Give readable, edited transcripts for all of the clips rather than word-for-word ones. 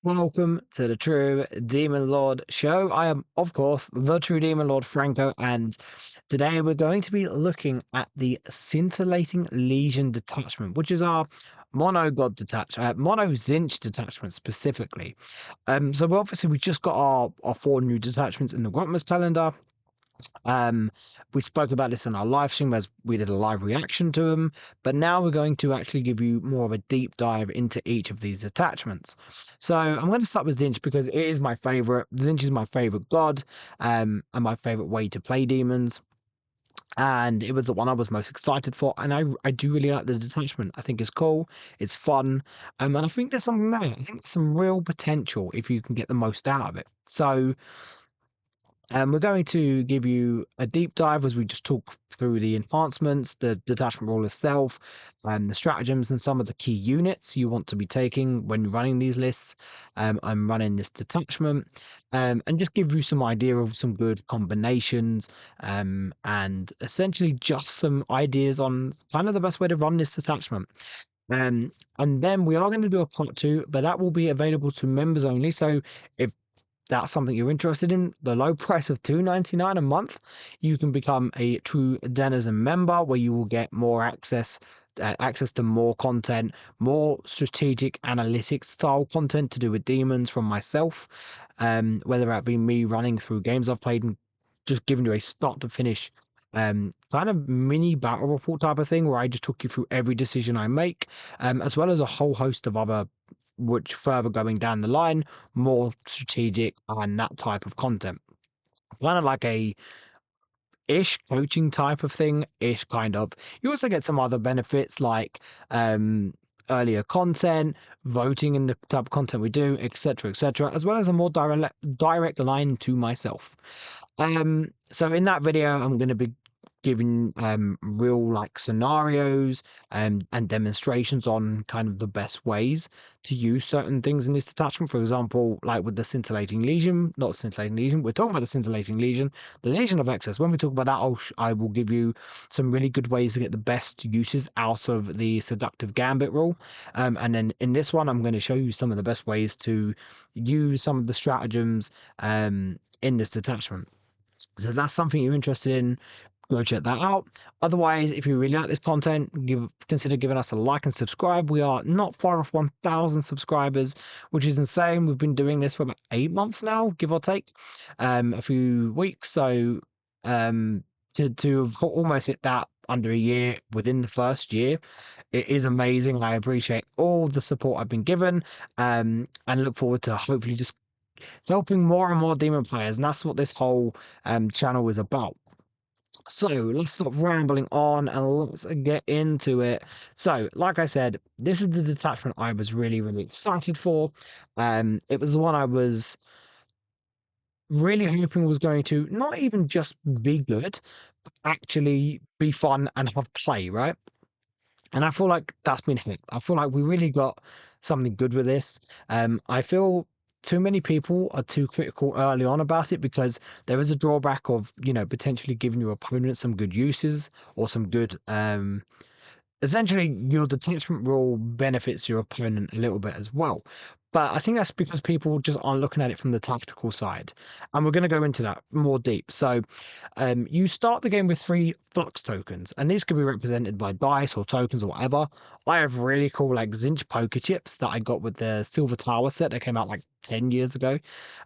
Welcome to the True Demon Lord show. I am, of course, the True Demon Lord Franco, and today we're going to be looking at the Scintillating Legion detachment, which is our mono Zinch detachment specifically. So we just got our four new detachments in the Gruntmas calendar. Um, we spoke about this in our live stream as we did a live reaction to them, but now we're going to actually give you more of a deep dive into each of these attachments. So I'm going to start with Zinch because it is my favorite. Zinch is my favorite god, and my favorite way to play demons. And it was the one I was most excited for, and I do really like the detachment. I think it's cool, it's fun, and I think there's something there. I think there's some real potential if you can get the most out of it. So we're going to give you a deep dive as we just talk through the enhancements, the detachment rule itself, the stratagems, and some of the key units you want to be taking when running these lists. I'm running this detachment, and just give you some idea of some good combinations, and essentially just some ideas on kind of the best way to run this detachment. And then we are going to do a part two, but that will be available to members only. So if that's something you're interested in, the low price of $2.99 a month, you can become a true Denizen member where you will get more access to more content, more strategic analytics style content to do with demons from myself, whether that be me running through games I've played and just giving you a start to finish kind of mini battle report type of thing where I just took you through every decision I make, as well as a whole host of other, which further going down the line, more strategic and that type of content. Kind of like a ish coaching type of thing, ish kind of. You also get some other benefits like earlier content, voting in the type of content we do, etc., as well as a more direct line to myself. So in that video, I'm going to be giving real like scenarios and demonstrations on kind of the best ways to use certain things in this detachment. For example, like with the Scintillating Legion, not Scintillating Legion, we're talking about the Scintillating Legion, the Legion of Excess. When we talk about that, I will give you some really good ways to get the best uses out of the Seductive Gambit rule. And then in this one, I'm going to show you some of the best ways to use some of the stratagems in this detachment. So if that's something you're interested in, go check that out. Otherwise, if you really like this content, consider giving us a like and subscribe. We are not far off 1,000 subscribers, which is insane. We've been doing this for about 8 months now, give or take, a few weeks. So to almost hit that under a year within the first year, it is amazing. I appreciate all the support I've been given, and look forward to hopefully just helping more and more demon players, and that's what this whole channel is about. So let's stop rambling on and let's get into it. So, like I said, this is the detachment I was really excited for. It was the one I was really hoping was going to not even just be good, but actually be fun and have play, right? And I feel like that's been hit. I feel like we really got something good with this. I feel too many people are too critical early on about it because there is a drawback of, potentially giving your opponent some good uses or some good essentially your detachment rule benefits your opponent a little bit as well. But I think that's because people just aren't looking at it from the tactical side. And we're going to go into that more deep. So you start the game with 3 flux tokens, and these can be represented by dice or tokens or whatever. I have really cool like Zinch poker chips that I got with the Silver Tower set that came out like 10 years ago.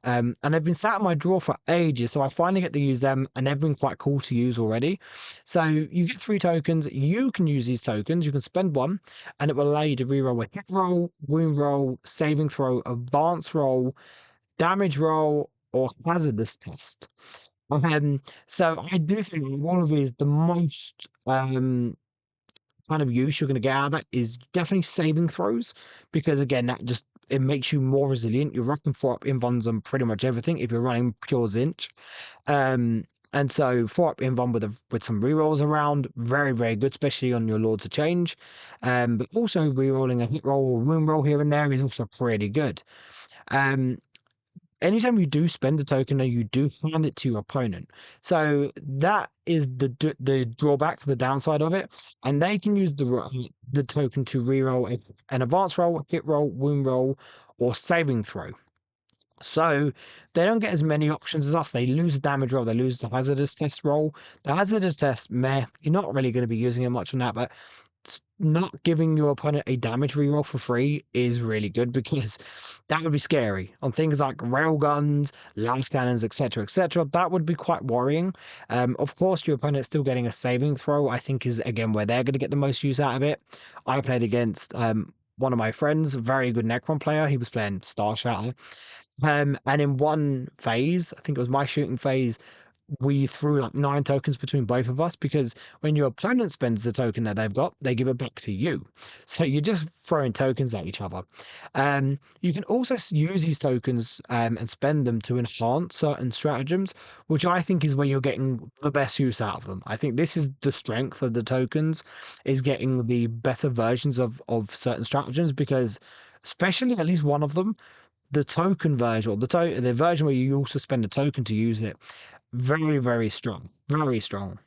And they've been sat in my drawer for ages, so I finally get to use them, and they've been quite cool to use already. So you get 3 tokens. You can use these tokens. You can spend 1, and it will allow you to reroll a hit roll, wound roll, saving throw, advance roll, damage roll, or hazardous test. So I do think one of these, the most kind of use you're going to get out of that is definitely saving throws, because again, that just it makes you more resilient. You're rocking 4-up invulns on pretty much everything if you're running pure Zinch. And so 4-up invuln with some rerolls around, very good, especially on your Lords of Change. But also rerolling a hit roll or wound roll here and there is also pretty good. Um, anytime you do spend a token, you do hand it to your opponent. So that is the drawback, the downside of it. And they can use the token to reroll an advance roll, hit roll, wound roll, or saving throw. So they don't get as many options as us. They lose a damage roll, they lose the hazardous test roll. The hazardous test, meh, you're not really going to be using it much on that, but not giving your opponent a damage reroll for free is really good, because that would be scary on things like rail guns, lance cannons, etc., etc. That would be quite worrying. Of course, your opponent's still getting a saving throw, I think, is again where they're going to get the most use out of it. I played against one of my friends, a very good Necron player. He was playing Star Shatter. And in one phase, I think it was my shooting phase, we threw like 9 tokens between both of us, because when your opponent spends the token that they've got, they give it back to you. So you're just throwing tokens at each other. You can also use these tokens and spend them to enhance certain stratagems, which I think is where you're getting the best use out of them. I think this is the strength of the tokens, is getting the better versions of certain stratagems, because especially at least one of them, the token version, or the version where you also spend a token to use it, very, very strong, very strong.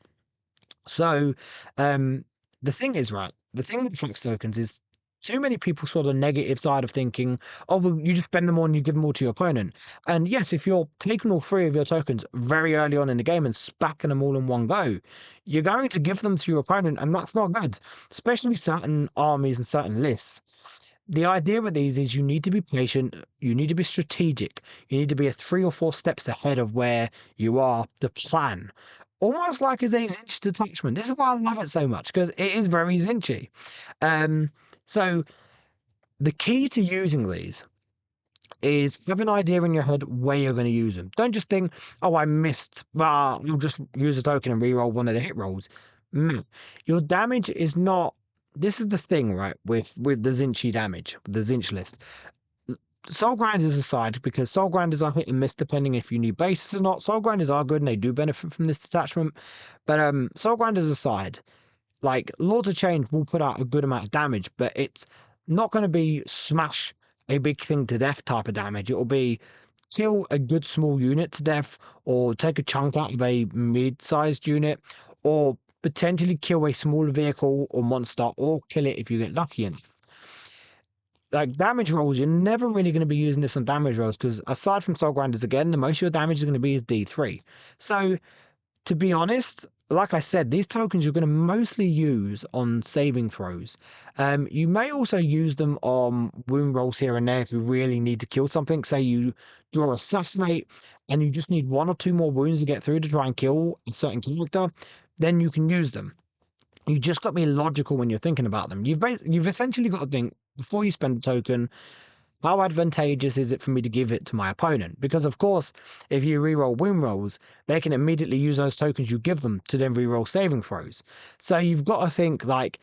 So, the thing is, right, the thing with flex tokens is too many people saw the negative side of thinking, oh, well, you just spend them all and you give them all to your opponent. And yes, if you're taking all 3 of your tokens very early on in the game and spacking them all in one go, you're going to give them to your opponent, and that's not good, especially certain armies and certain lists. The idea with these is you need to be patient, you need to be strategic, you need to be 3 or 4 steps ahead of where you are, the plan. Almost like a Zinch detachment. This is why I love it so much, because it is very Zinchy. So the key to using these is have an idea in your head where you're going to use them. Don't just think, oh, I missed, well, you'll just use a token and reroll one of the hit rolls. No. Your damage is not. This is the thing, right, with the Zinchy damage, the Zinch list. Soul Grinders aside, because Soul Grinders are hit and miss depending if you need bases or not. Soul Grinders are good and they do benefit from this detachment. But Soul Grinders aside, like, Lords of Change will put out a good amount of damage, but it's not going to be smash a big thing to death type of damage. It will be kill a good small unit to death, or take a chunk out of a mid-sized unit, or potentially kill a smaller vehicle or monster, or kill it if you get lucky enough. Like, damage rolls, you're never really going to be using this on damage rolls, because aside from Soul Grinders, again, the most of your damage is going to be is D3. So, to be honest, like I said, these tokens you're going to mostly use on saving throws. You may also use them on wound rolls here and there if you really need to kill something. Say you draw Assassinate and you just need 1 or 2 more wounds to get through to try and kill a certain character, then you can use them. You just got to be logical when you're thinking about them. You've essentially got to think, before you spend a token, how advantageous is it for me to give it to my opponent? Because, of course, if you reroll wound rolls, they can immediately use those tokens you give them to then reroll saving throws. So you've got to think, like,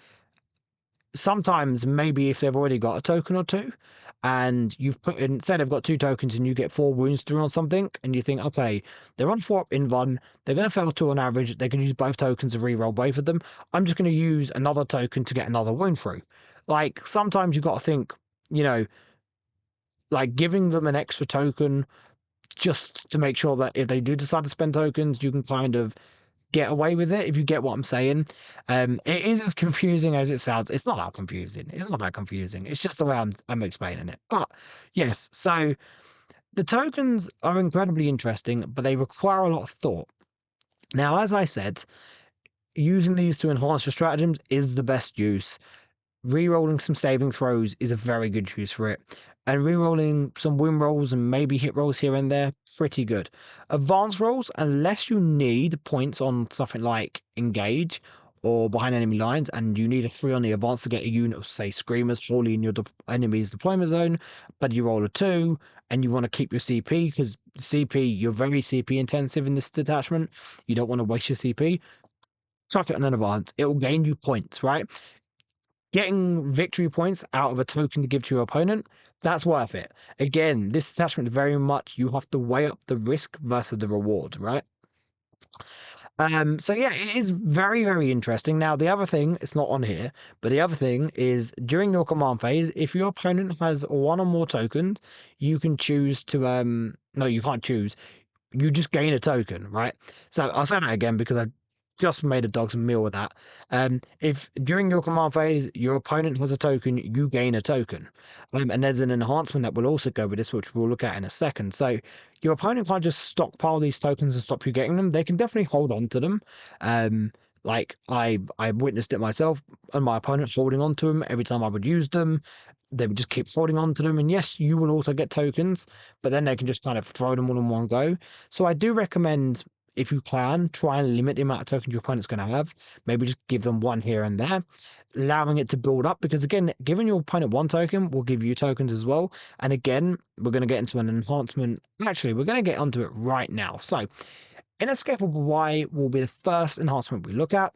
sometimes maybe if they've already got a token or 2, and you've put in, say they've got 2 tokens and you get 4 wounds through on something, and you think, okay, they're on 4 in one, they're going to fail 2 on average, they can use both tokens to reroll both of them. I'm just going to use another token to get another wound through. Like, sometimes you've got to think, you know, like, giving them an extra token just to make sure that if they do decide to spend tokens, you can kind of get away with it, if you get what I'm saying. It is as confusing as it sounds. It's not that confusing. It's not that confusing. It's just the way I'm explaining it. But yes, so the tokens are incredibly interesting, but they require a lot of thought. Now, as I said, using these to enhance your stratagems is the best use. Rerolling some saving throws is a very good use for it. And rerolling some win rolls and maybe hit rolls here and there, pretty good. Advanced rolls, unless you need points on something like engage or behind enemy lines, and you need a 3 on the advance to get a unit of, say, screamers wholly in your enemy's deployment zone, but you roll a 2 and you want to keep your CP, because CP, you're very CP intensive in this detachment. You don't want to waste your CP. Chuck it on an advance. It will gain you points, right? Getting victory points out of a token to give to your opponent, that's worth it. Again, this attachment very much, you have to weigh up the risk versus the reward, right? So yeah, it is very, very interesting. Now, the other thing, it's not on here, but the other thing is during your command phase, if your opponent has one or more tokens, you can choose to no, you can't choose. You just gain a token, right? So I'll say that again because I just made a dog's meal with that. If during your command phase your opponent has a token, you gain a token. And there's an enhancement that will also go with this, which we'll look at in a second. So your opponent can't just stockpile these tokens and stop you getting them. They can definitely hold on to them. Like I witnessed it myself, and my opponent holding on to them every time I would use them. They would just keep holding on to them, and yes, you will also get tokens, but then they can just kind of throw them all in one go. So I do recommend, if you can, try and limit the amount of tokens your opponent's going to have. Maybe just give them one here and there, allowing it to build up. Because again, giving your opponent one token will give you tokens as well. And again, we're going to get into an enhancement. Actually, we're going to get onto it right now. So, Inescapable Y will be the first enhancement we look at.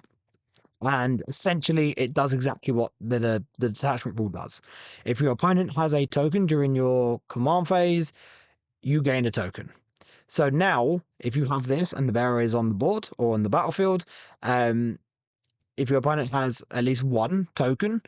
And essentially, it does exactly what the detachment rule does. If your opponent has a token during your command phase, you gain a token. So now, if you have this and the bearer is on the board or on the battlefield, if your opponent has at least one token,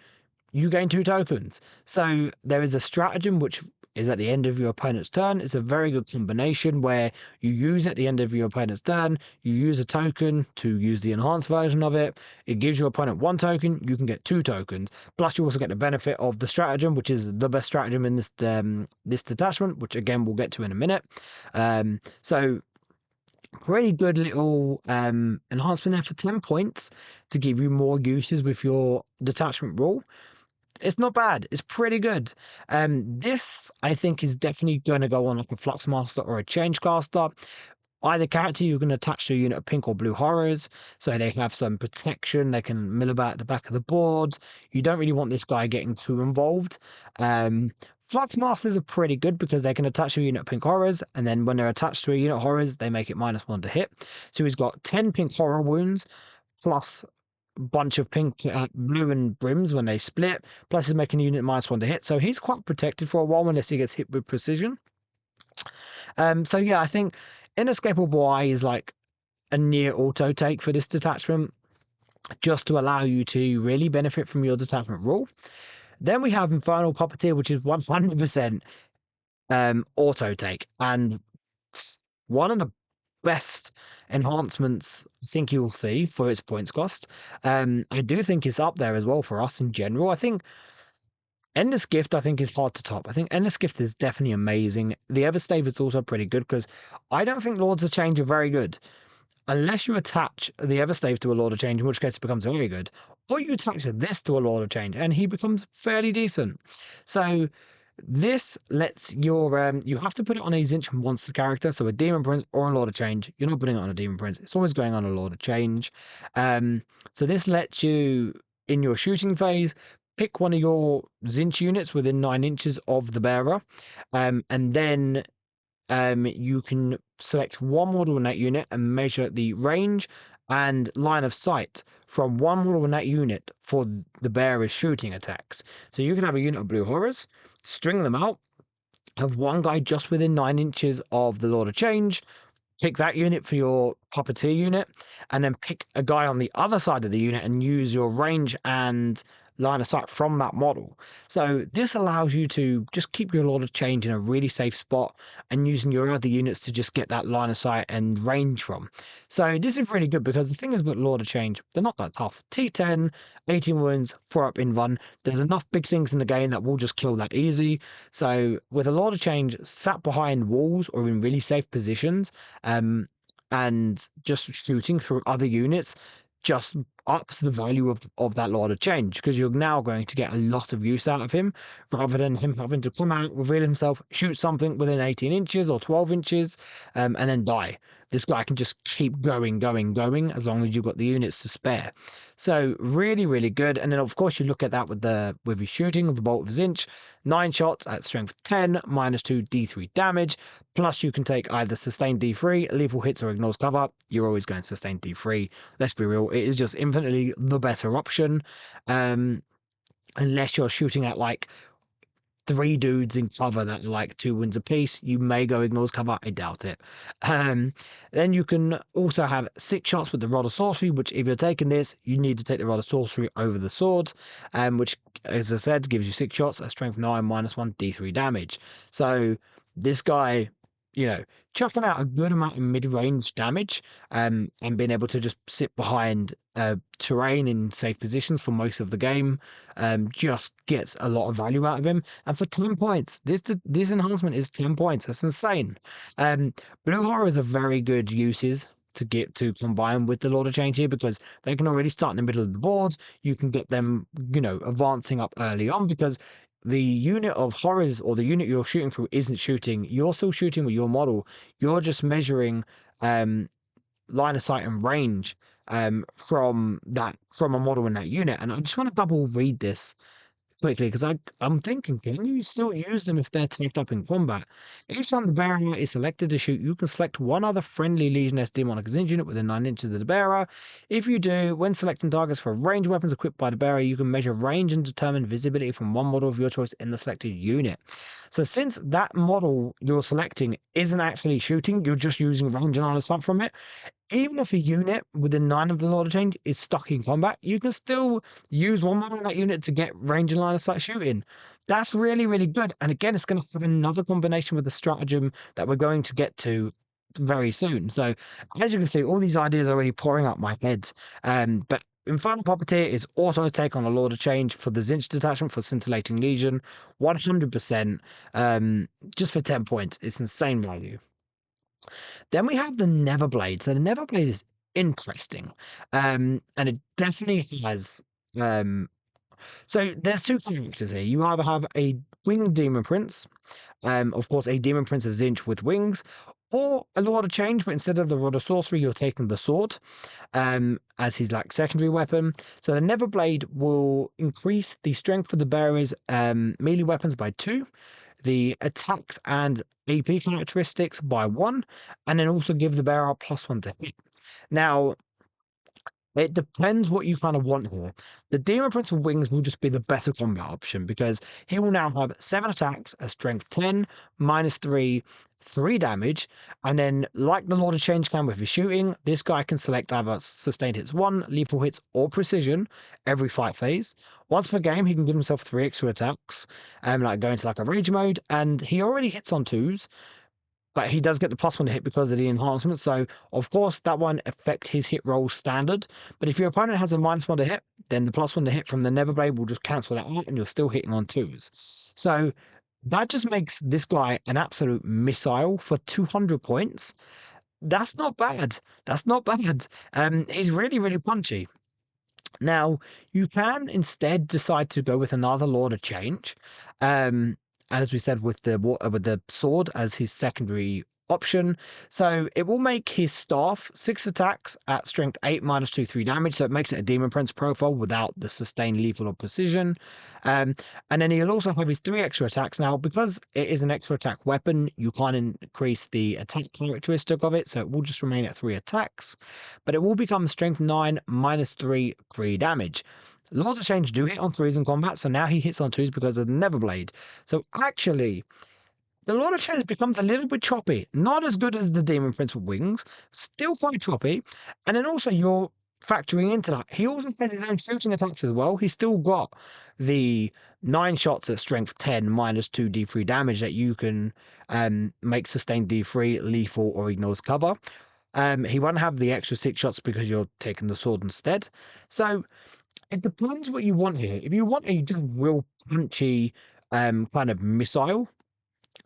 you gain 2 tokens. So there is a stratagem which is at the end of your opponent's turn. It's a very good combination where you use at the end of your opponent's turn, you use a token to use the enhanced version of it. It gives your opponent 1 token, you can get 2 tokens. Plus you also get the benefit of the stratagem, which is the best stratagem in this detachment, which again we'll get to in a minute. So pretty good little enhancement there for 10 points to give you more uses with your detachment rule. It's not bad. It's pretty good. This I think is definitely going to go on like a Fluxmaster or a Changecaster. Either character you're going to attach to a unit of pink or blue horrors, so they have some protection. They can mill about at the back of the board. You don't really want this guy getting too involved. Fluxmasters are pretty good because they can attach to a unit of pink horrors, and then when they're attached to a unit of horrors, they make it -1 to hit. So he's got 10 pink horror wounds, plus bunch of pink, blue and brims when they split. Plus, he's making a unit -1 to hit, so he's quite protected for a while unless he gets hit with precision. So yeah, I think Inescapable Eye is like a near auto take for this detachment, just to allow you to really benefit from your detachment rule. Then we have Infernal Puppeteer, which is 100% auto take, and one of the best enhancements I think you'll see for its points cost. I do think it's up there as well for us in general. I think Endless Gift, I think, is hard to top. I think Endless Gift is definitely amazing. The Everstave is also pretty good because I don't think Lords of Change are very good unless you attach the Everstave to a Lord of Change, in which case it becomes very good, or you attach this to a Lord of Change and he becomes fairly decent. So this lets your you have to put it on a Tzeentch monster character, so a Demon Prince or a Lord of Change. You're not putting it on a Demon Prince. It's always going on a Lord of Change. So this lets you, in your shooting phase, pick one of your Tzeentch units within 9 inches of the bearer, and then you can select one model in that unit and measure the range and line of sight from one model in that unit for the bearer's shooting attacks. So you can have a unit of blue horrors, string them out, have one guy just within 9 inches of the Lord of Change, pick that unit for your puppeteer unit, and then pick a guy on the other side of the unit and use your range and line of sight from that model. So this allows you to just keep your Lord of Change in a really safe spot and using your other units to just get that line of sight and range from. So this is really good because the thing is about Lord of Change, they're not that tough. T10, 18 wounds, 4 up in run. There's enough big things in the game that will just kill that easy. So with a Lord of Change sat behind walls or in really safe positions, and just shooting through other units just ups the value of that Lord of Change, because you're now going to get a lot of use out of him rather than him having to come out, reveal himself, shoot something within 18 inches or 12 inches, and then die. This guy can just keep going as long as you've got the units to spare. So really, really good. And then of course you look at that with his shooting of the Bolt of Tzeentch, 9 shots at strength 10, -2 D3 damage. Plus you can take either sustained D3, lethal hits, or ignores cover. You're always going to sustain D3. Let's be real, it is just infinitely the better option. Unless you're shooting at like three dudes in cover that are like 2 wins apiece. You may go ignores cover. I doubt it. Um, then you can also have 6 shots with the Rod of Sorcery, which if you're taking this, you need to take the Rod of Sorcery over the sword, which, as I said, gives you 6 shots at strength 9 -1 D3 damage. So this guy, you know, chucking out a good amount of mid-range damage, and being able to just sit behind terrain in safe positions for most of the game, just gets a lot of value out of him. And for 10 points, this enhancement is 10 points. That's insane. Blue horrors are very good uses to get to combine with the Lord of Change here, because they can already start in the middle of the board. You can get them, advancing up early on, because the unit of horrors, or the unit you're shooting through, isn't shooting. You're still shooting with your model. You're just measuring line of sight and range from a model in that unit. And I just want to double read this quickly, because I'm thinking, can you still use them if they're tagged up in combat? Each time the bearer is selected to shoot, you can select one other friendly Legionnaire demonic Zinj unit within 9 inches of the bearer. If you do, when selecting targets for ranged weapons equipped by the bearer, you can measure range and determine visibility from one model of your choice in the selected unit. So since that model you're selecting isn't actually shooting, you're just using range and line of sight from it, even if a unit within 9 of the Lord of Change is stuck in combat, you can still use one model in that unit to get range and line of sight shooting. That's really, really good. And again, it's going to have another combination with the stratagem that we're going to get to very soon. So as you can see, all these ideas are already pouring out my head. But Infernal Properer is auto take on a Lord of Change for the Zinch detachment for Scintillating Legion, 100%, just for 10 points. It's insane value. Then we have the Neverblade. So the Neverblade is interesting, and it definitely has. So there's two characters here. You either have a winged demon prince, of course, a demon prince of Zinch with wings, or a Lord of Change, but instead of the Rod of Sorcery, you're taking the sword, as his like secondary weapon. So the Neverblade will increase the strength of the bearer's melee weapons by 2, the attacks and AP characteristics by 1, and then also give the bearer +1 to hit. Now, it depends what you kind of want here. The Demon Prince of Wings will just be the better combat option, because he will now have 7 attacks, a strength 10, -3, 3 damage, and then, like the Lord of Change can with his shooting, this guy can select either sustained hits 1, lethal hits, or precision every fight phase. Once per game, he can give himself 3 extra attacks, like going to like a rage mode, and he already hits on 2s. But he does get the +1 to hit because of the enhancement. So, of course, that won't affect his hit roll standard. But if your opponent has a -1 to hit, then the +1 to hit from the Neverblade will just cancel that out, and you're still hitting on 2s. So, that just makes this guy an absolute missile for 200 points. That's not bad. That's not bad. He's really, really punchy. Now, you can instead decide to go with another Lord of Change. And as we said, with the sword as his secondary option. So it will make his staff 6 attacks at strength 8 -2, 3 damage. So it makes it a Demon Prince profile without the sustained lethal or precision. And then he'll also have his 3 extra attacks. Now, because it is an extra attack weapon, you can't increase the attack characteristic of it. So it will just remain at 3 attacks. But it will become strength 9 -3, 3 damage. Lords of Change do hit on 3s in combat, so now he hits on 2s because of the Neverblade. So actually, the Lord of Change becomes a little bit choppy. Not as good as the Demon Prince with wings, still quite choppy. And then also you're factoring into that, he also has his own shooting attacks as well. He's still got the 9 shots at strength 10 -2 D3 damage that you can make sustained D3, lethal, or ignores cover. He won't have the extra 6 shots because you're taking the sword instead. So it depends what you want here. If you want a real punchy kind of missile,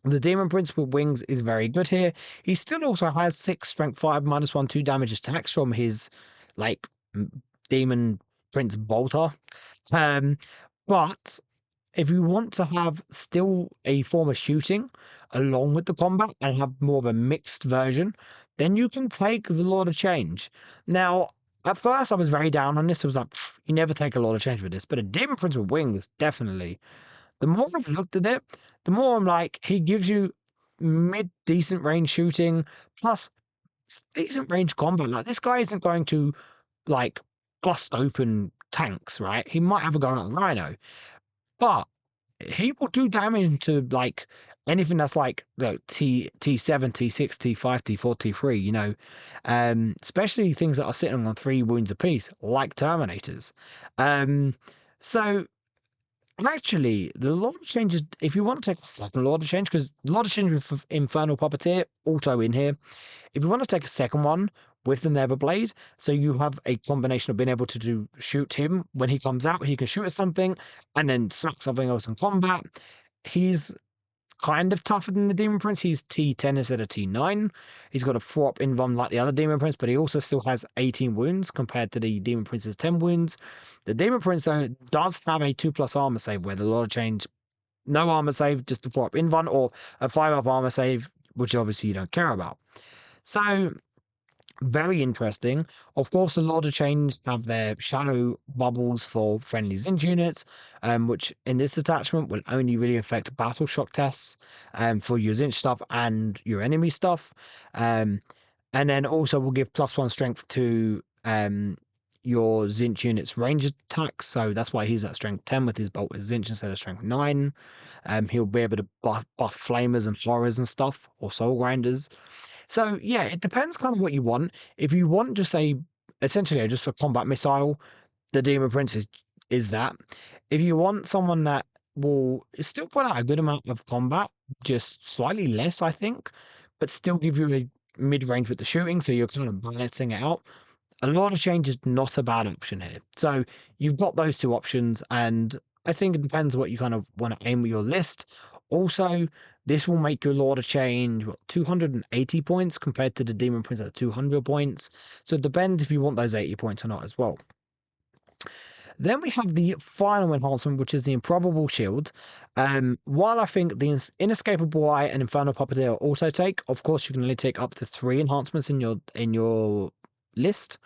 the Demon Prince with wings is very good here. He still also has 6 strength 5 -1 2 damage attacks from his like Demon Prince bolter. But if you want to have still a form of shooting along with the combat and have more of a mixed version, then you can take the Lord of Change. Now, at first, I was very down on this. I was like, you never take a Lord of Change with this. But a Demon Prince with wings, definitely. The more I've looked at it, the more I'm like, he gives you mid-decent range shooting, plus decent range combat. Like, this guy isn't going to, like, bust open tanks, right? He might have a go at a Rhino. But he will do damage to like anything that's like T7, T6, T5, T4, T3, you know, especially things that are sitting on 3 wounds apiece, like Terminators. So actually, the Lord of Change is, if you want to take a second Lord of Change, because Lord of Change with Infernal Puppeteer, auto in here. If you want to take a second one with the Neverblade, so you have a combination of being able to shoot him when he comes out, he can shoot at something and then smack something else in combat. He's kind of tougher than the Demon Prince. He's T10 instead of T9. He's got a 4-up invuln like the other Demon Prince, but he also still has 18 wounds compared to the Demon Prince's 10 wounds. The Demon Prince, though, does have a 2+ armor save where the Lord of Change, no armor save, just a 4-up invuln, or a 5-up armor save, which obviously you don't care about. So, very interesting. Of course, the Lord of Change have their shadow bubbles for friendly Zinch units, which in this detachment will only really affect battle shock tests for your Zinch stuff and your enemy stuff. And then also will give +1 strength to your Zinch unit's range attacks. So that's why he's at strength 10 with his bolt with Zinch instead of strength 9. He'll be able to buff flamers and horrors and stuff, or soul grinders. So yeah, it depends kind of what you want. If you want just essentially just a combat missile, the Demon Prince is that. If you want someone that will still put out a good amount of combat, just slightly less, I think, but still give you a mid-range with the shooting, so you're kind of balancing it out. A Lot of Change is not a bad option here. So you've got those two options, and I think it depends what you kind of want to aim with your list. Also, this will make your Lord of Change 280 points compared to the Demon Prince at 200 points. So it depends if you want those 80 points or not as well. Then we have the final enhancement, which is the Improbable Shield. While I think the Inescapable Eye and Infernal Puppeteer also take, of course, you can only take up to 3 enhancements in your list.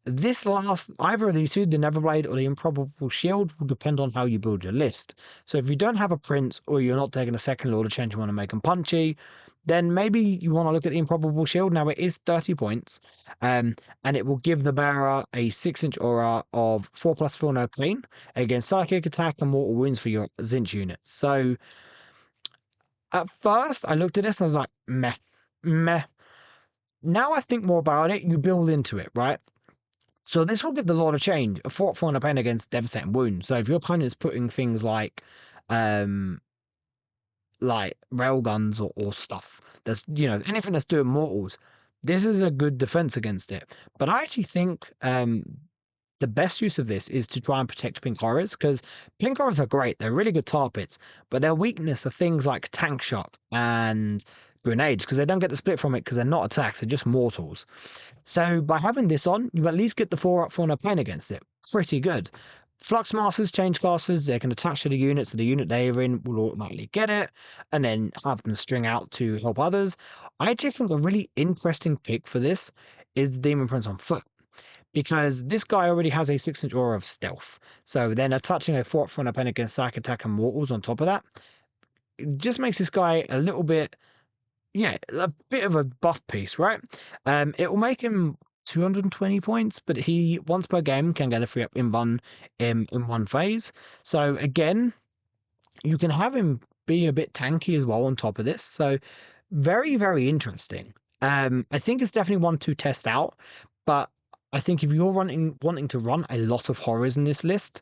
This last, either of these two, the Neverblade or the Improbable Shield, will depend on how you build your list. So if you don't have a Prince, or you're not taking a second Lord of Change, you want to make them punchy, then maybe you want to look at the Improbable Shield. Now, it is 30 points, and it will give the bearer a 6-inch aura of 4+ Feel No Pain against Psychic Attack and Mortal Wounds for your Zinch units. So, at first, I looked at this and I was like, meh, meh. Now I think more about it, you build into it, right? So this will give the Lord of Change a 4 pain against devastating wounds. So if your opponent is putting things like railguns or stuff that's, you know, anything that's doing mortals, this is a good defense against it. But I actually think the best use of this is to try and protect pink horrors, because pink horrors are great. They're really good tar pits, but their weakness are things like tank shock and grenades, because they don't get the split from it because they're not attacks, they're just mortals. So by having this on, you at least get the 4-up for no pain against it. Pretty good. Flux Masters, Change Casters, they can attach to the unit, so the unit they are in will automatically get it, and then have them string out to help others. I actually think a really interesting pick for this is the Demon Prince on foot, because this guy already has a 6-inch aura of stealth. So then attaching a 4-up for no pain against Psych Attack and Mortals on top of that, it just makes this guy a little bit, yeah, a bit of a buff piece, right? It will make him 220 points, but he once per game can get a 3-up invuln in one phase. So again, you can have him be a bit tanky as well on top of this. So very, very interesting. I think it's definitely one to test out, but I think if you're wanting to run a lot of horrors in this list,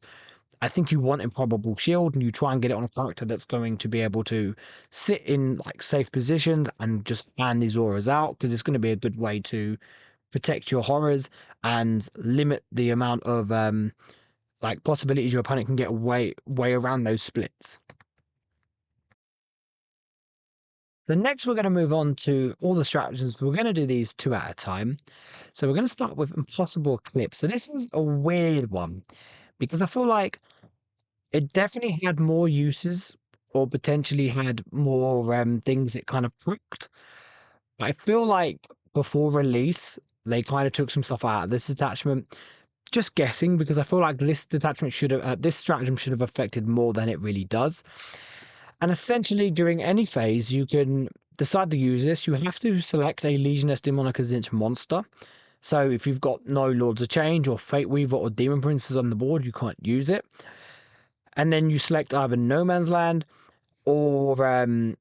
I think you want Improbable Shield, and you try and get it on a character that's going to be able to sit in like safe positions and just fan these auras out, because it's going to be a good way to protect your horrors and limit the amount of like possibilities your opponent can get way around those splits. The next, we're going to move on to all the stratagems. We're going to do these 2 at a time. So we're going to start with Impossible Eclipse. So this is a weird one, because I feel like it definitely had more uses, or potentially had more things it kind of pricked. I feel like before release, they kind of took some stuff out of this detachment. Just guessing, because I feel like this detachment should have, this stratagem should have affected more than it really does. And essentially, during any phase, you can decide to use this. You have to select a Legioness Demonica Zinch monster. So if you've got no Lords of Change or Fate Weaver or Demon Princes on the board, you can't use it. and then you select either no man's land or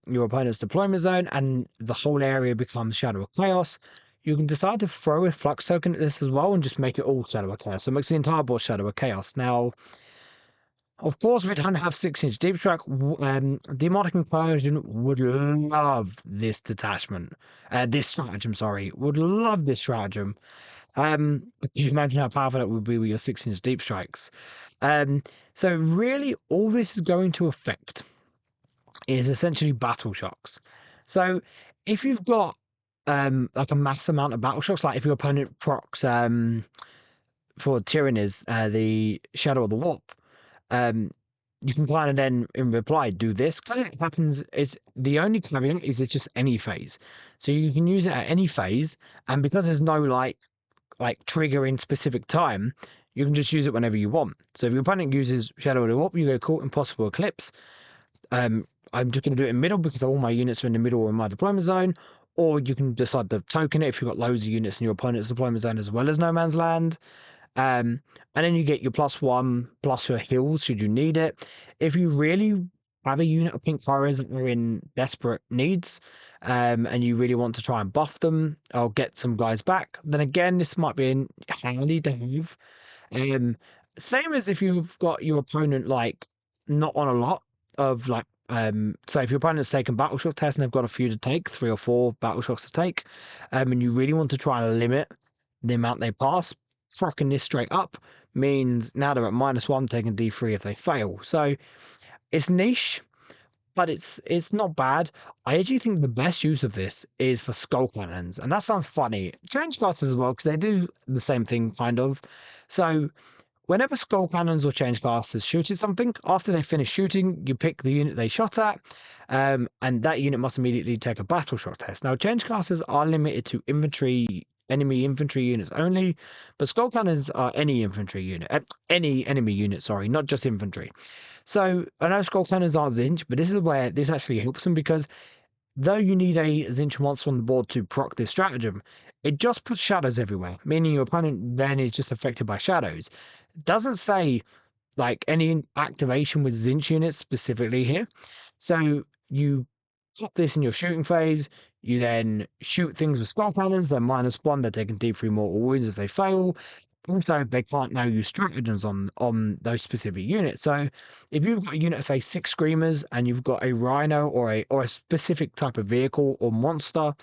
your opponent's deployment zone, and the whole area becomes Shadow of Chaos. You can decide to throw a flux token at this as well and just make it all Shadow of Chaos. So it makes the entire board Shadow of Chaos. Now, of course, we don't have 6-inch deep strike. Demonic Incursion would love this detachment. This stratagem, sorry. Would love this stratagem. Could you imagine how powerful that would be with your 6-inch deep strikes? So really, all this is going to affect is essentially battle shocks. So if you've got like a mass amount of battle shocks, like if your opponent procs for Tyrannys, the Shadow of the Warp, you can kind of then in reply do this because it happens. It's the only caveat is it's just any phase, so you can use it at any phase, and because there's no like trigger in specific time, you can just use it whenever you want. So if your opponent uses Shadow of the Warp, you go cool Impossible Eclipse. I'm just going to do it in middle because all my units are in the middle or in my deployment zone. Or you can decide to token it if you've got loads of units in your opponent's deployment zone as well as no man's land. And then you get your +1 plus your heals should you need it. If you really have a unit of pink fires that are in desperate needs, and you really want to try and buff them or get some guys back, then again, this might be handy to have. Same as if you've got your opponent like not on a lot of like so if your opponent's taken battle shock tests and they've got a few to take, 3 or 4 battle shocks to take, and you really want to try and limit the amount they pass, frocking this straight up means now they're at -1 taking D3 if they fail. So it's niche, but it's not bad. I actually think the best use of this is for skull cannons, and that sounds funny. Change casters as well, because they do the same thing kind of. So whenever skull cannons or change casters shoot at something, after they finish shooting, you pick the unit they shot at, and that unit must immediately take a battle shock test. Now, change casters are limited to enemy infantry units only, but skull cannons are any infantry unit, any enemy unit, sorry, not just infantry. So I know skull cannons aren't Zinch, but this is where this actually helps them because though you need a Zinch monster on the board to proc this stratagem, it just puts shadows everywhere, meaning your opponent then is just affected by shadows. It doesn't say like any activation with Zinch units specifically here. So you pop this in your shooting phase, you then shoot things with skull cannons, they're -1, they're taking D3 mortal wounds if they fail. Also, they can't now use stratagems on those specific units. So if you've got a unit, say 6 screamers, and you've got a rhino or a specific type of vehicle or monster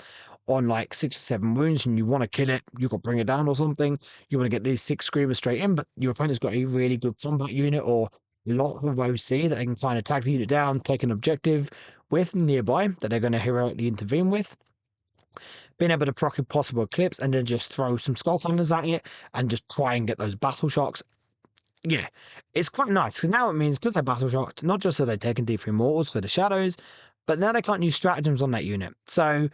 on like 6 or 7 wounds, and you want to kill it, you've got to bring it down or something. You want to get these 6 screamers straight in, but your opponent's got a really good combat unit or a lot of OC that they can kind of tag the unit down, take an objective with nearby that they're going to heroically intervene with. Being able to proc Impossible Eclipse and then just throw some skull cannons at it and just try and get those battle shocks. Yeah, it's quite nice because now it means because they're battle shocked, not just are they taking D3 mortals for the shadows, but now they can't use stratagems on that unit. So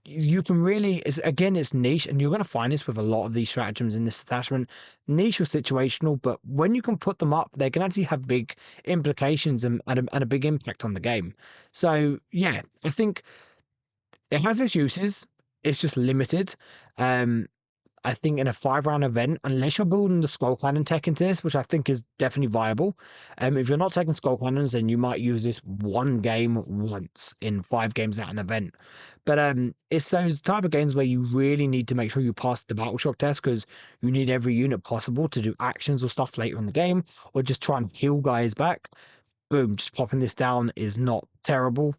you can really, it's niche, and you're going to find this with a lot of these stratagems in this detachment. Niche or situational, but when you can put them up, they can actually have big implications and a big impact on the game. So yeah, I think it has its uses. It's just limited. I think in a 5-round event, unless you're building the skull cannon tech into this, which I think is definitely viable. If you're not taking skull cannons, then you might use this one game once in 5 games at an event. But it's those type of games where you really need to make sure you pass the battle shock test because you need every unit possible to do actions or stuff later in the game, or just try and heal guys back. Boom, just popping this down is not terrible.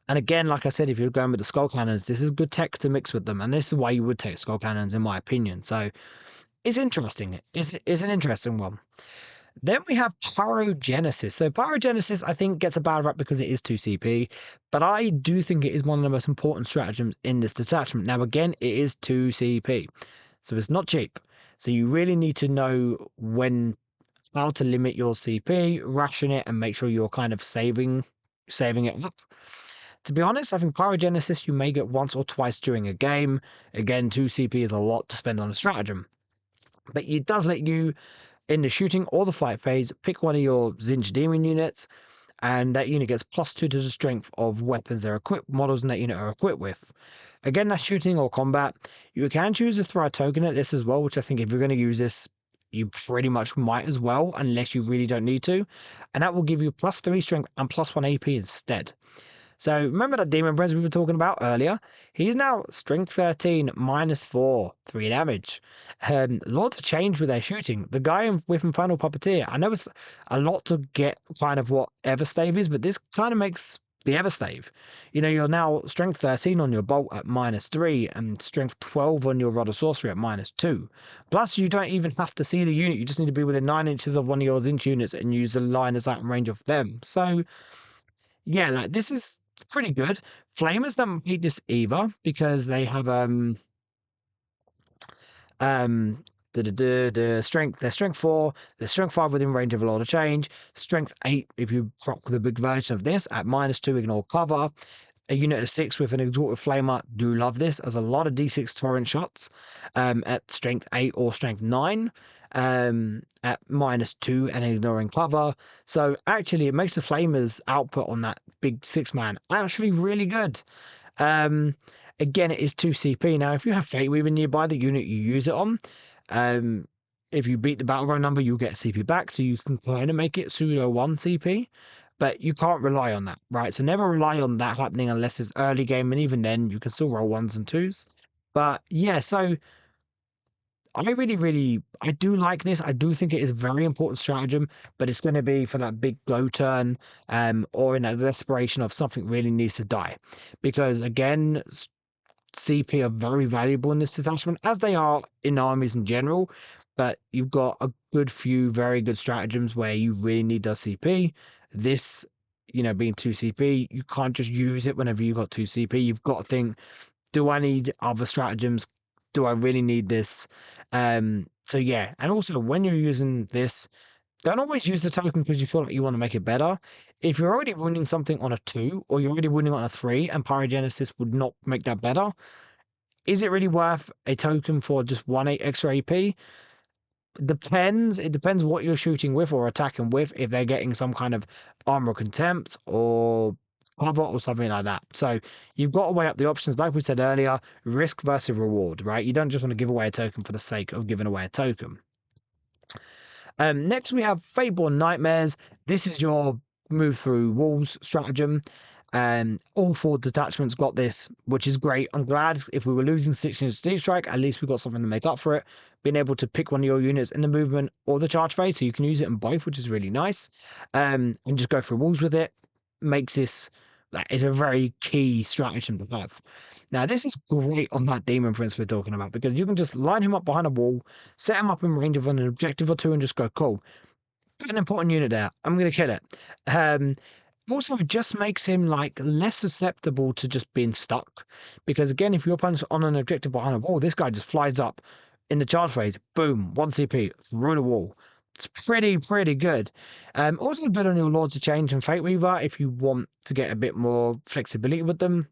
And again, like I said, if you're going with the skull cannons, this is good tech to mix with them. And this is why you would take skull cannons, in my opinion. So it's interesting. It's an interesting one. Then we have Pyrogenesis. So Pyrogenesis, I think, gets a bad rap because it is 2 CP, but I do think it is one of the most important stratagems in this detachment. Now, again, it is 2 CP, so it's not cheap. So you really need to know how to limit your CP, ration it, and make sure you're kind of saving it up. To be honest, I think Pyrogenesis you may get once or twice during a game. Again, 2 CP is a lot to spend on a stratagem. But it does let you, in the shooting or the fight phase, pick one of your Zinch Demon units, and that unit gets +2 to the strength of weapons they're equipped, models in that unit are equipped with. Again, that's shooting or combat. You can choose to throw a token at this as well, which I think if you're going to use this, you pretty much might as well, unless you really don't need to. And that will give you +3 strength and +1 AP instead. So remember that Demon Prince we were talking about earlier? He's now strength 13, -4, 3 damage. Lots of change with their shooting. The guy with Infernal Puppeteer, I know it's a lot to get kind of what Everstave is, but this kind of makes the Everstave. You know, you're now strength 13 on your bolt at -3 and strength 12 on your Rod of Sorcery at -2. Plus, you don't even have to see the unit. You just need to be within 9 inches of one of your Zinch units and use the line of sight and range of them. So, yeah, like this is pretty good. Flamers don't hate this either because they have um the strength, they're strength 4, they're strength 5 within range of a lot of change, strength 8 if you proc the big version of this at -2 ignore cover. A unit of 6 with an exalted flamer, do love this as a lot of d6 torrent shots at strength 8 or strength 9 at -2 and ignoring cover. So actually it makes the flamers output on that big 6-man actually really good. Again, it is 2 CP. Now, if you have Fate Weaver nearby the unit you use it on, if you beat the battle row number, you'll get CP back, so you can kind of make it pseudo 1 CP, but you can't rely on that, right? So never rely on that happening unless it's early game, and even then, you can still roll 1s and 2s. But yeah, so I do like this. I do think it is a very important stratagem, but it's going to be for that big go turn, or in a desperation of something really needs to die, because again, CP are very valuable in this detachment, as they are in armies in general, but you've got a good few very good stratagems where you really need the CP. This, you know, being 2 CP, you can't just use it whenever you've got 2 CP. You've got to think, do I need other stratagems? Do I really need this? So yeah, and also when you're using this, don't always use the token because you feel like you want to make it better. If you're already winning something on a 2 or you're already winning on a 3 and Pyrogenesis would not make that better, is it really worth a token for just 1/8 extra AP? Depends. It depends what you're shooting with or attacking with, if they're getting some kind of armor contempt or cover or something like that. So you've got to weigh up the options. Like we said earlier, risk versus reward, right? You don't just want to give away a token for the sake of giving away a token. Next, we have Fateborn Nightmares. This is your move through walls stratagem. All 4 detachments got this, which is great. I'm glad if we were losing 6 units Deep Strike, at least we got something to make up for it. Being able to pick one of your units in the movement or the charge phase, so you can use it in both, which is really nice. And just go through walls with it makes this, that is a very key stratagem to have. Now, this is great on that Demon Prince we're talking about, because you can just line him up behind a wall, set him up in range of an objective or 2, and just go, cool, put an important unit there, I'm going to kill it. Also, it just makes him like less susceptible to just being stuck, because again, if your opponent's on an objective behind a wall, this guy just flies up in the charge phase, boom, 1 CP through the wall. It's pretty good. Also good on your Lords of Change and Fate Weaver if you want to get a bit more flexibility with them.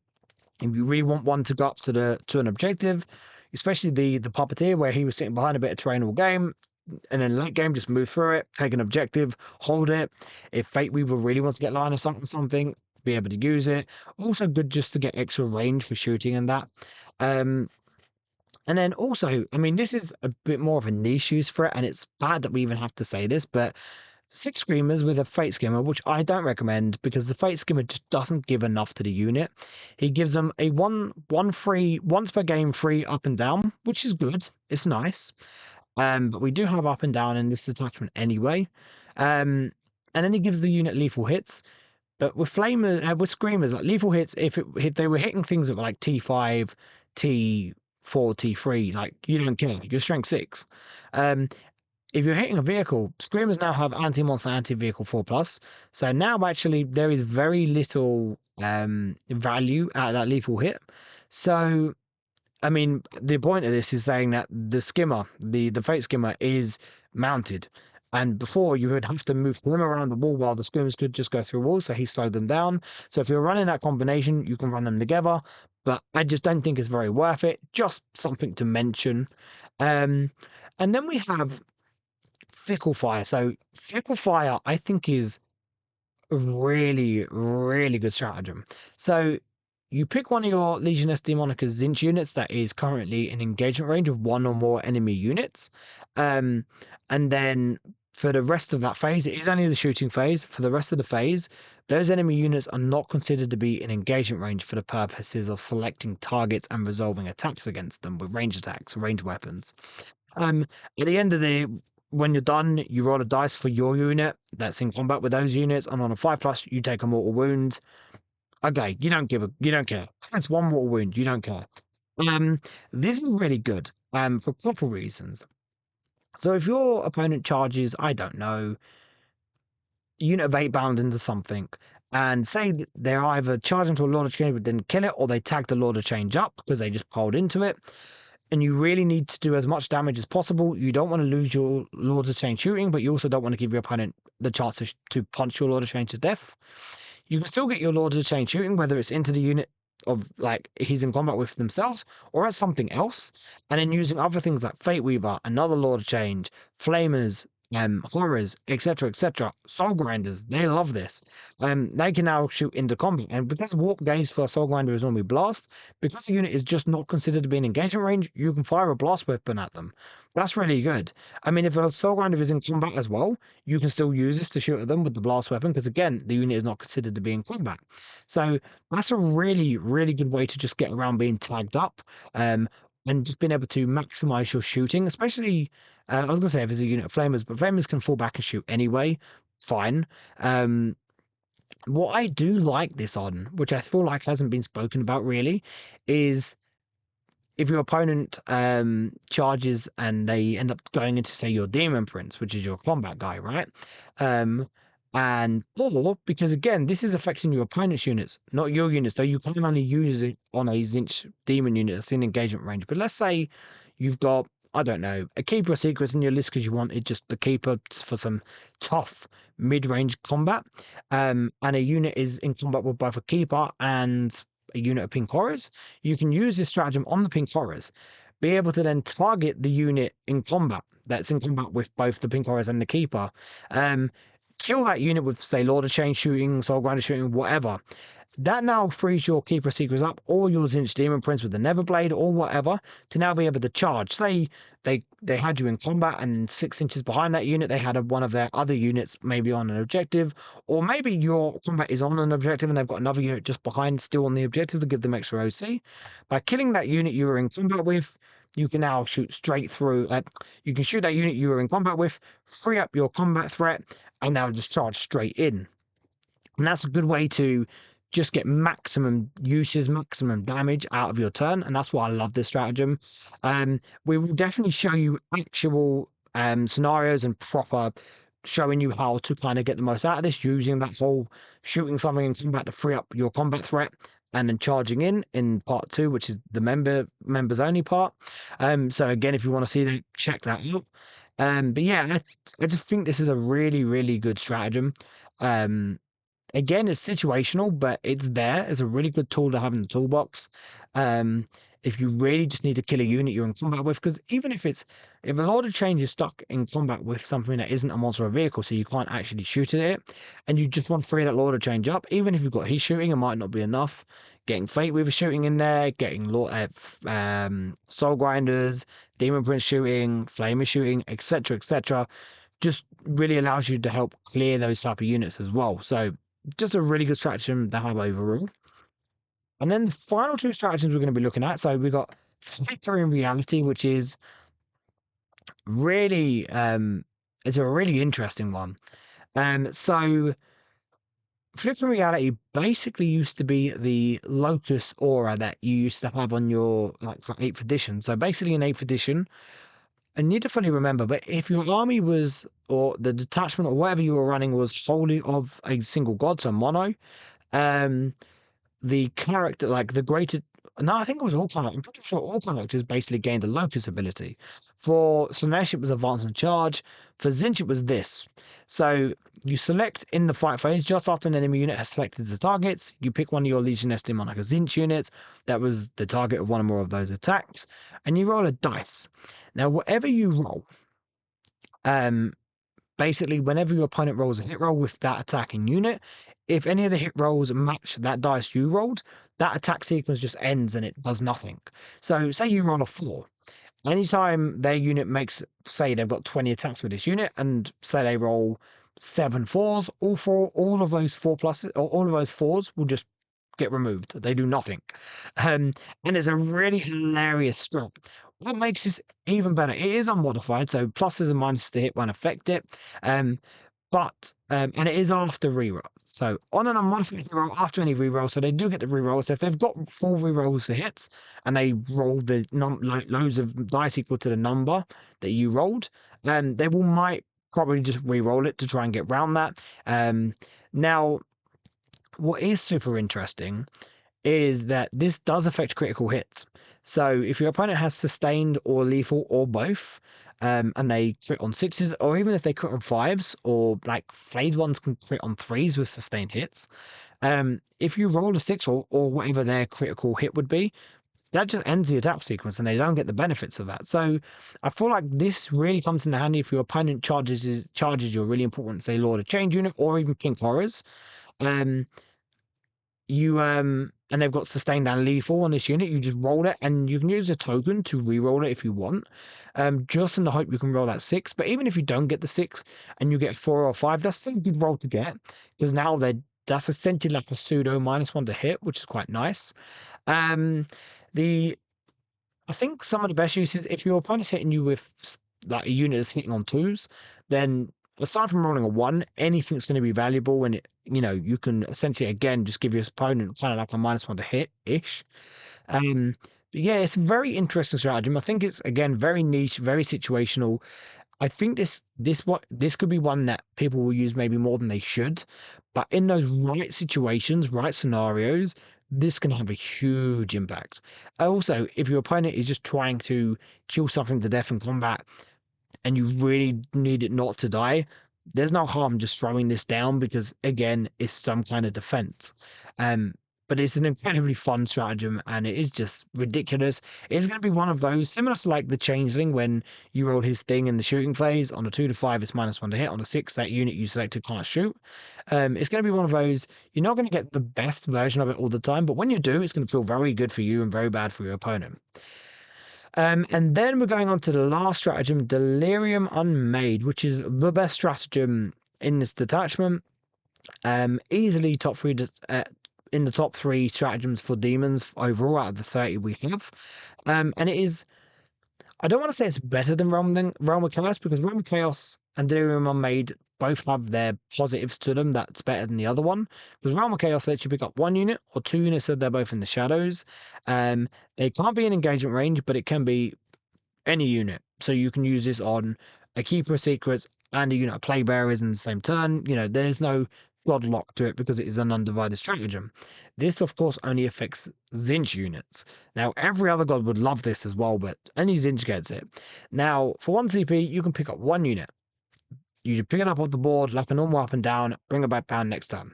If you really want one to go up to an objective, especially the Puppeteer, where he was sitting behind a bit of terrain all game, and then late game just move through it, take an objective, hold it. If Fate Weaver really wants to get line of something, be able to use it. Also good just to get extra range for shooting and that. And then also, I mean, this is a bit more of a niche use for it, and it's bad that we even have to say this, but 6 Screamers with a Fate Skimmer, which I don't recommend because the Fate Skimmer just doesn't give enough to the unit. He gives them a one free, once per game free up and down, which is good. It's nice. But we do have up and down in this attachment anyway. And then he gives the unit lethal hits. But with with Screamers, like lethal hits, if they were hitting things that were like T5, T4, T3, like you don't care. You're strength 6. If you're hitting a vehicle, Screamers now have anti-monster, anti-vehicle 4+. So now actually there is very little value out of that lethal hit. So, I mean, the point of this is saying that the skimmer, the Fate Skimmer, is mounted. And before, you would have to move him around the wall while the Screamers could just go through walls, so he slowed them down. So if you're running that combination, you can run them together. But I just don't think it's very worth it. Just something to mention. And then we have Fickle Fire. So Fickle Fire, I think, is a really good stratagem. So you pick one of your Legiones Daemonica Zinch units that is currently in engagement range of one or more enemy units. And then for the rest of that phase, it is only the shooting phase. For the rest of the phase, those enemy units are not considered to be in engagement range for the purposes of selecting targets and resolving attacks against them with range attacks, range weapons. At the end of the when you're done, you roll a dice for your unit that's in combat with those units, and on a 5+, you take a mortal wound. Okay, you don't care. It's one mortal wound, you don't care. This is really good. For a couple reasons. So if your opponent charges, I don't know, unit of 8 bound into something, and say they're either charging to a Lord of Change but didn't kill it, or they tagged the Lord of Change up because they just piled into it, and you really need to do as much damage as possible. You don't want to lose your Lords of Change shooting, but you also don't want to give your opponent the chance to punch your Lord of Change to death. You can still get your Lords of Change shooting, whether it's into the unit of like he's in combat with themselves or as something else, and then using other things like Fate Weaver, another Lord of Change, Flamers, horrors, etc., soul grinders. They love this. They can now shoot into combat, and because warp gaze for a soul grinder is normally blast, because the unit is just not considered to be in engagement range, you can fire a blast weapon at them. That's really good. I mean, if a soul grinder is in combat as well, you can still use this to shoot at them with the blast weapon, because again, the unit is not considered to be in combat. So that's a really, really good way to just get around being tagged up. And just being able to maximize your shooting, especially I was going to say if it's a unit of flamers, but flamers can fall back and shoot anyway. Fine. What I do like this on, which I feel like hasn't been spoken about really, is if your opponent charges and they end up going into, say, your Demon Prince, which is your combat guy, right? And or because again, this is affecting your opponent's units, not your units, though you can only use it on a Zinch demon unit that's in engagement range. But let's say you've got, I don't know, a Keeper Secret in your list because you wanted just the Keeper for some tough mid-range combat, and a unit is in combat with both a Keeper and a unit of Pink Horrors. You can use this stratagem on the Pink Horrors, be able to then target the unit in combat that's in combat with both the Pink Horrors and the Keeper. Kill that unit with, say, Lord of Change shooting, Soul Grinder shooting, whatever. That now frees your Keeper Secrets up, or your Zinch Demon Prince with the Neverblade, or whatever, to now be able to charge. Say they had you in combat, and 6 inches behind that unit, they had one of their other units maybe on an objective, or maybe your combat is on an objective and they've got another unit just behind, still on the objective to give them extra OC. By killing that unit you were in combat with, you can now shoot straight through. You can shoot that unit you were in combat with, free up your combat threat, and now just charge straight in. And that's a good way to just get maximum uses, maximum damage out of your turn. And that's why I love this stratagem. We will definitely show you actual scenarios and proper showing you how to kind of get the most out of this, using that whole shooting something in combat to free up your combat threat and then charging in part 2, which is the members only part. So again, if you want to see that, check that out. But yeah, I just think this is a really, really good stratagem. Again, it's situational, but it's there. It's a really good tool to have in the toolbox. If you really just need to kill a unit you're in combat with, because even if a Lord of Change is stuck in combat with something that isn't a monster or vehicle, so you can't actually shoot at it, and you just want to free that Lord of Change up, even if you've got his shooting, it might not be enough. Getting Fate Weaver shooting in there, getting Soul Grinders, Demon Prince shooting, Flamer shooting, etc., just really allows you to help clear those type of units as well. So just a really good stratagem to have overall. And then the final 2 stratagems we're going to be looking at. So we've got Flickering Reality, which is really it's a really interesting one. So Flickering Reality basically used to be the Locust aura that you used to have on your, like, for 8th edition. So basically in 8th edition, I need to fully remember, but if your army was, or the detachment or whatever you were running was wholly of a single god, so mono, the character, like the greater, no, I think it was all characters. I'm pretty sure all characters basically gained the Locust ability. For Slanesh, it was Advance and Charge. For Zinch, it was this. So you select in the fight phase, just after an enemy unit has selected the targets, you pick one of your Legiones Daemonica Zinch units that was the target of one or more of those attacks, and you roll a dice. Now, whatever you roll, basically, whenever your opponent rolls a hit roll with that attacking unit, if any of the hit rolls match that dice you rolled, that attack sequence just ends and it does nothing. So say you roll a 4. Anytime their unit makes, say they've got 20 attacks with this unit, and say they roll 7 4s, all of those 4 pluses, or all of those 4s will just get removed. They do nothing. And it's a really hilarious strat. What makes this even better? It is unmodified, so pluses and minuses to hit won't affect it. Um, and it is after reroll. So on an unmodified reroll, after any reroll, so they do get the reroll. So if they've got 4 rerolls to hits and they roll the loads of dice equal to the number that you rolled, they might probably just reroll it to try and get round that. Now, what is super interesting is that this does affect critical hits. So if your opponent has sustained or lethal or both, and they crit on 6s, or even if they crit on 5s, or like flayed ones can crit on 3s with sustained hits, if you roll a 6 or whatever their critical hit would be, that just ends the attack sequence and they don't get the benefits of that. So I feel like this really comes in handy if your opponent charges your really important, say, Lord of Change unit or even Pink Horrors. And they've got sustained and lethal on this unit. You just roll it, and you can use a token to re-roll it if you want, just in the hope you can roll that 6. But even if you don't get the 6 and you get 4 or 5, that's still a good roll to get, because now that's essentially like a pseudo -1 to hit, which is quite nice. I think some of the best uses, if your opponent's hitting you with like a unit that's hitting on 2s, then aside from rolling a 1, anything's going to be valuable, and you can essentially again just give your opponent kind of like a -1 to hit ish. But yeah, it's a very interesting stratagem. I think it's again very niche, very situational. I think this could be one that people will use maybe more than they should, but in those right situations, right scenarios, this can have a huge impact. Also, if your opponent is just trying to kill something to death in combat, and you really need it not to die, there's no harm just throwing this down, because again, it's some kind of defense. But it's an incredibly fun stratagem, and it is just ridiculous. It's going to be one of those similar to like the Changeling, when you roll his thing in the shooting phase. On a 2 to 5, it's -1 to hit. On a 6, that unit you selected can't shoot. It's going to be one of those. You're not going to get the best version of it all the time, but when you do, it's going to feel very good for you and very bad for your opponent. And then we're going on to the last stratagem, Delirium Unmade, which is the best stratagem in this detachment. Easily top 3 in the top 3 stratagems for demons overall out of the 30 we have. And it is, I don't want to say it's better than Realm of Chaos, because Realm of Chaos and Delirium Unmade both have their positives to them that's better than the other one. Because Realm of Chaos lets you pick up 1 unit or 2 units if they're both in the shadows. They can't be in engagement range, but it can be any unit. So you can use this on a Keeper of Secrets and a unit of Plague Bearers in the same turn. There's no godlock to it because it is an undivided stratagem. This, of course, only affects Tzeentch units. Now, every other god would love this as well, but only Tzeentch gets it. Now, for 1 CP, you can pick up 1 unit. You just pick it up off the board like a normal up and down, bring it back down next turn.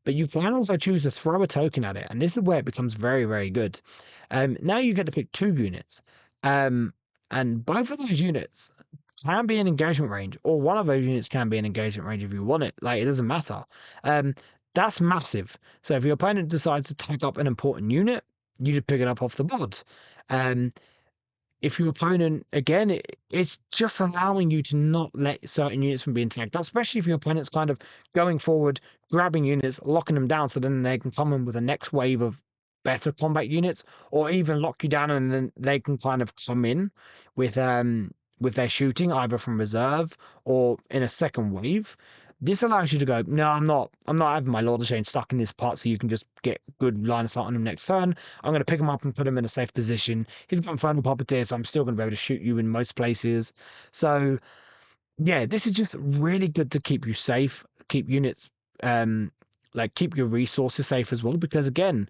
But you can also choose to throw a token at it, and this is where it becomes very, very good. Now you get to pick 2 units. And both of those units can be in engagement range, or one of those units can be in engagement range if you want it. Like, it doesn't matter. That's massive. So if your opponent decides to take up an important unit, you just pick it up off the board. If your opponent, again, it's just allowing you to not let certain units from being tagged up, especially if your opponent's kind of going forward, grabbing units, locking them down, so then they can come in with a next wave of better combat units, or even lock you down and then they can kind of come in with their shooting either from reserve or in a second wave. This allows you to go, no, I'm not having my Lord of Change stuck in this part, so you can just get good line of sight on him next turn. I'm going to pick him up and put him in a safe position. He's got Infernal Puppeteer, so I'm still going to be able to shoot you in most places. So yeah, this is just really good to keep you safe, keep units, keep your resources safe as well, because again,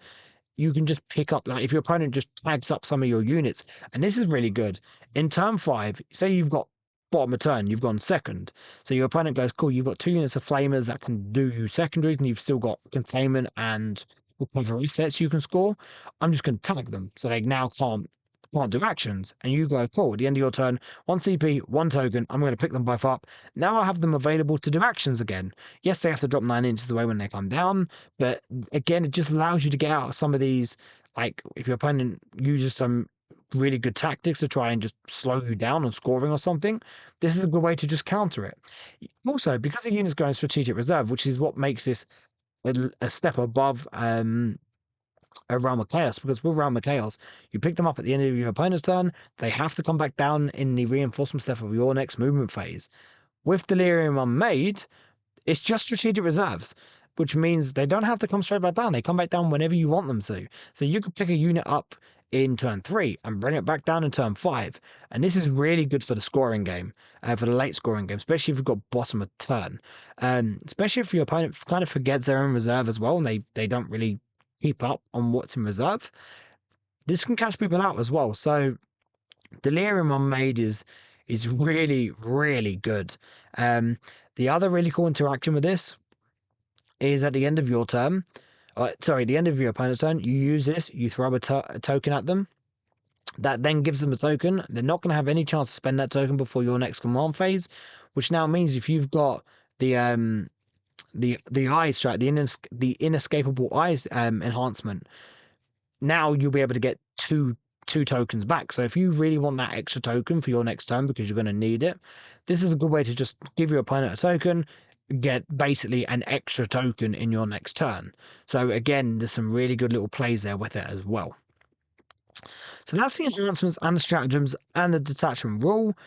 you can just pick up, like, if your opponent just tags up some of your units, and this is really good. In turn 5, say you've got bottom of turn, you've gone second. So your opponent goes, cool, you've got 2 units of flamers that can do you secondaries, and you've still got containment and whatever assets you can score. I'm just going to tag them, so they now can't can't do actions. And you go, cool, at the end of your turn, 1 CP, 1 token, I'm going to pick them both up. Now I have them available to do actions again. Yes, they have to drop 9 inches away when they come down, but again, it just allows you to get out of some of these, like if your opponent uses some really good tactics to try and just slow you down on scoring or something, this is a good way to just counter it. Also, because the unit's going strategic reserve, which is what makes this a step above a Realm of Chaos, because with Realm of Chaos, you pick them up at the end of your opponent's turn, they have to come back down in the reinforcement step of your next movement phase. With Delirium Unmade, it's just strategic reserves, which means they don't have to come straight back down. They come back down whenever you want them to. So you could pick a unit up in turn 3 and bring it back down in turn 5. And this is really good for the scoring game, for the late scoring game, especially if you've got bottom of turn. Especially if your opponent kind of forgets their own reserve as well, and they don't really keep up on what's in reserve. This can catch people out as well. So Delirium Unmade is really, really good. The other really cool interaction with this is at the end of your turn, the end of your opponent's turn, you use this, you throw a token at them. That then gives them a token. They're not going to have any chance to spend that token before your next command phase, which now means if you've got the eyes strat, the inescapable eyes enhancement, now you'll be able to get two tokens back. So if you really want that extra token for your next turn because you're going to need it, this is a good way to just give your opponent a token, get basically an extra token in your next turn. So again, there's some really good little plays there with it as well. So that's the enhancements and the stratagems and the detachment rule.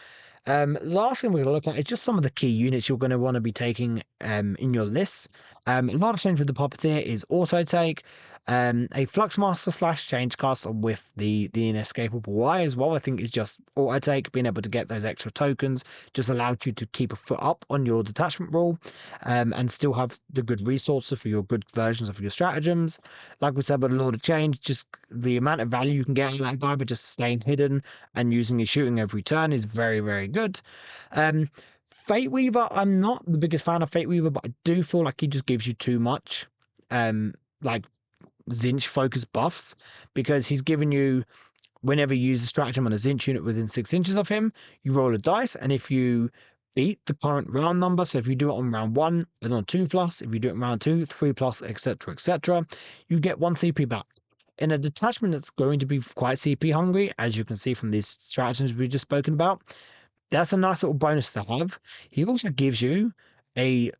Last thing we're going to look at is just some of the key units you're going to want to be taking in your lists. A lot of change with the Puppeteer is auto take, a Fluxmaster / change caster with the inescapable Y as well. I think is just auto take. Being able to get those extra tokens just allows you to keep a foot up on your detachment rule, and still have the good resources for your good versions of your stratagems. Like we said with the Lord of Change, just the amount of value you can get out of that guy by just staying hidden and using his shooting every turn is very, very good. Fate Weaver, I'm not the biggest fan of Fate Weaver, but I do feel like he just gives you too much like Zinch focused buffs, because he's given you, whenever you use a stratagem on a Zinch unit within 6 inches of him, you roll a dice, and if you beat the current round number, so if you do it on round 1 and on 2+, if you do it on round 2, 3+, etc., you get 1 CP back. In a detachment that's going to be quite CP hungry, as you can see from these stratagems we've just spoken about, that's a nice little bonus to have. He also gives you a,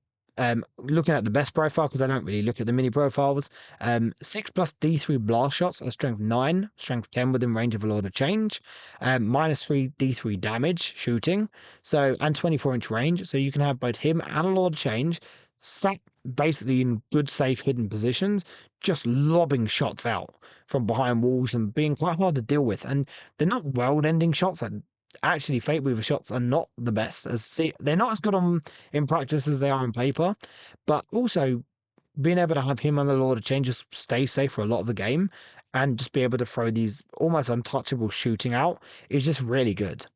looking at the best profile, because I don't really look at the mini profiles, 6+ D3 blast shots at strength 9, strength 10 within range of a Lord of Change, -3 D3 damage shooting, so, and 24-inch range, so you can have both him and a Lord of Change sat basically in good, safe, hidden positions, just lobbing shots out from behind walls and being quite hard to deal with. And they're not world-ending shots. Actually, Fate Weaver shots are not the best. They're not as good in practice as they are on paper, but also being able to have him and the Lord of Change just stay safe for a lot of the game and just be able to throw these almost untouchable shooting out is just really good.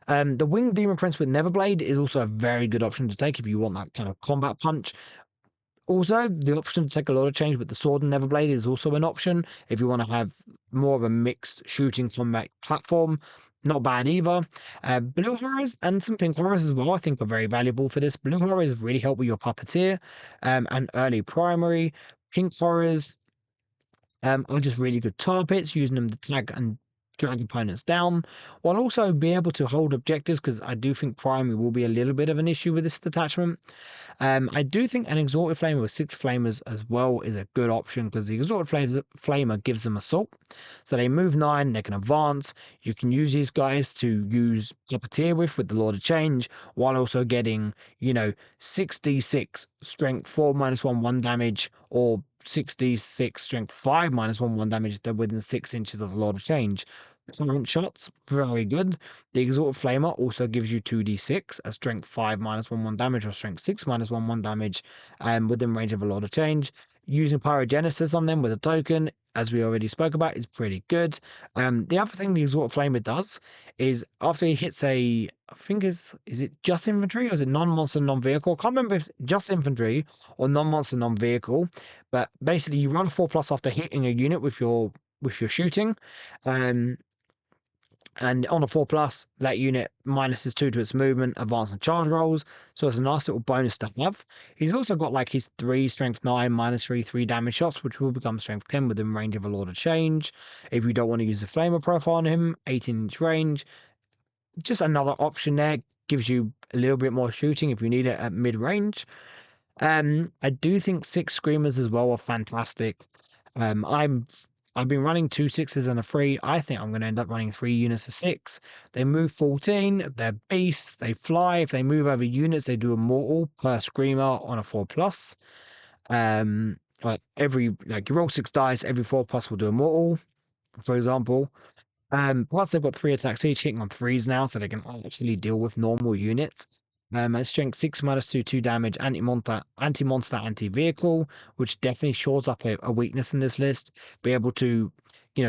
The Winged Demon Prince with Neverblade is also a very good option to take if you want that kind of combat punch. Also, the option to take a Lord of Change with the Sword and Neverblade is also an option if you want to have more of a mixed shooting combat platform. Not bad either. Blue Horrors and some Pink Horrors as well, I think, are very valuable for this. Blue Horrors really help with your Puppeteer and early primary. Pink Horrors are just really good targets, using them to tag and drag opponents down, while also be able to hold objectives, because I do think primary will be a little bit of an issue with this detachment. I do think an Exalted Flamer with 6 Flamers as well is a good option, because the Exalted Flamer gives them assault. So they move 9, they can advance. You can use these guys to use Puppeteer with the Lord of Change, while also getting, 6d6 strength 4 -1/1 damage, or 6d6 strength 5 -1/1 damage if they're within 6 inches of the Lord of Change. Current shots, very good. The Exalted Flamer also gives you 2d6 at strength 5 -1/1 damage, or strength 6 -1/1 damage within range of a Lord of Change. Using Pyrogenesis on them with a token, as we already spoke about, is pretty good. The other thing the Exalted Flamer does is after he hits I think is it just infantry or is it non-monster, non-vehicle? I can't remember if it's just infantry or non-monster, non-vehicle, but basically you run a 4+ after hitting a unit with your shooting. And on a 4+, that unit minuses 2 to its movement, advance, and charge rolls. So it's a nice little bonus to have. He's also got like his 3 strength 9 -3 damage shots, which will become strength 10 within range of a Lord of Change. If you don't want to use the flamer profile on him, 18-inch range. Just another option there. Gives you a little bit more shooting if you need it at mid range. I do think 6 screamers as well are fantastic. I've been running 2 6s and a 3. I think I'm going to end up running 3 units of 6. They move 14. They're beasts. They fly. If they move over units, they do a mortal per screamer on a 4+. Like you roll 6 dice, every 4+ will do a mortal, for example. Plus they've got 3 attacks each, hitting on 3s now, so they can actually deal with normal units. Strength 6 -2, 2 damage, anti-monster, anti-vehicle, which definitely shores up a weakness in this list. Be able to,